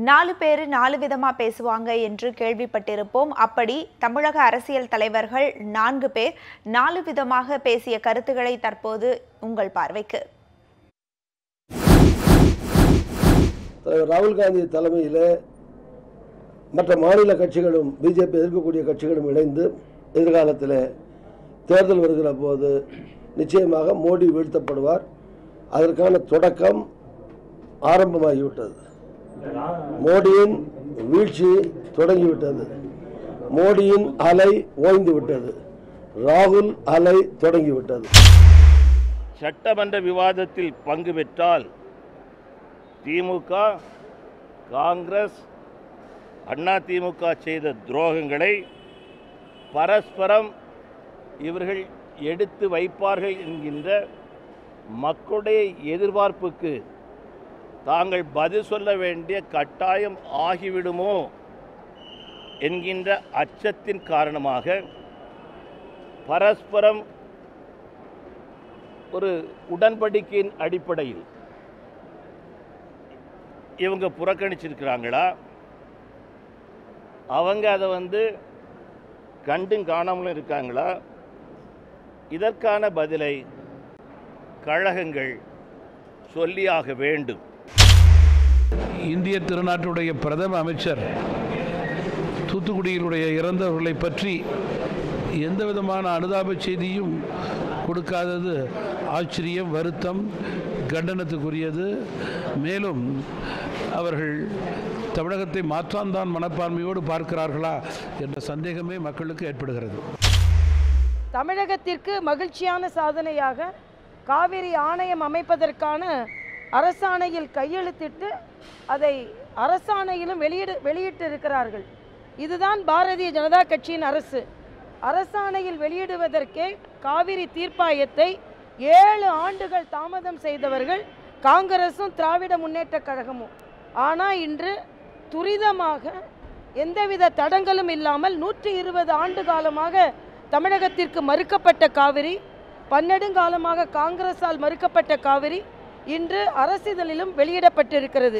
4 பேர் 4 விதமா பேசுவாங்க என்று கேள்விப்பட்டிருப்போம். அப்படி தமிழக அரசியல் தலைவர்கள் 4 பேர் 4 விதமாக பேசிய கருத்துக்களை தற்போது உங்கள் பார்வைக்கு. தலைவர் ராகுல் காந்தி தலைமையில் மற்ற மாநில கட்சிகளும் பிஜேபி எதிர்க்கக்கூடிய கட்சிகளும் இணைந்து எதிர்காலத்தில் தேர்தல் வருகிற போது நிச்சயமாக மோடி வீழ்த்தப்படுவார். அதற்கான தொடக்கம் ஆரம்பமாகிவிட்டது. மோடியின் வீழ்ச்சி தொடங்கிவிட்டது. மோடியின் அலை ஓய்ந்து விட்டது. ராகுல் அலை தொடங்கிவிட்டது. சட்டமன்ற விவாதத்தில் பங்கு பெற்றால் திமுக, காங்கிரஸ், அதிமுக செய்த துரோகங்களை பரஸ்பரம் இவர்கள் எடுத்து வைப்பார்கள் என்கின்ற மக்களுடைய எதிர்பார்ப்புக்கு தாங்கள் பதில் சொல்ல வேண்டிய கட்டாயம் ஆகிவிடுமோ என்கின்ற அச்சத்தின் காரணமாக பரஸ்பரம் ஒரு உடன்படிக்கையின் அடிப்படையில் இவங்க புறக்கணிச்சிருக்கிறாங்களா, அவங்க அதை கண்டும் காணாமலும் இருக்காங்களா? இதற்கான பதிலை கழகங்கள் சொல்லியாக வேண்டும். இந்திய திருநாட்டுடைய பிரதம அமைச்சர் தூத்துக்குடியிலுடைய இறந்தவர்களை பற்றி எந்த விதமான அனுதாப செய்தியும் கொடுக்காதது ஆச்சரியம், வருத்தம், கண்டனத்துக்குரியது. மேலும் அவர்கள் தமிழகத்தை மாற்றாந்தான் மனப்பான்மையோடு பார்க்கிறார்களா என்ற சந்தேகமே மக்களுக்கு ஏற்படுகிறது. தமிழகத்திற்கு மகிழ்ச்சியான சாதனையாக காவிரி ஆணையம் அமைப்பதற்கான அரசாணையில் கையெழுத்திட்டு அதை அரசாணையிலும் வெளியிட்டிருக்கிறார்கள். இதுதான் பாரதிய ஜனதா கட்சியின் அரசு. அரசாணையில் வெளியிடுவதற்கே காவிரி தீர்ப்பாயத்தை 7 ஆண்டுகள் தாமதம் செய்தவர்கள் காங்கிரசும் திராவிட முன்னேற்ற கழகமும். ஆனால் இன்று துரிதமாக எந்தவித தடங்களும் இல்லாமல் 120 ஆண்டு காலமாக தமிழகத்திற்கு மறுக்கப்பட்ட காவிரி, பன்னெடுங்காலமாக காங்கிரஸால் மறுக்கப்பட்ட காவிரி இன்று அரசிதழிலும் வெளியிடப்பட்டிருக்கிறது.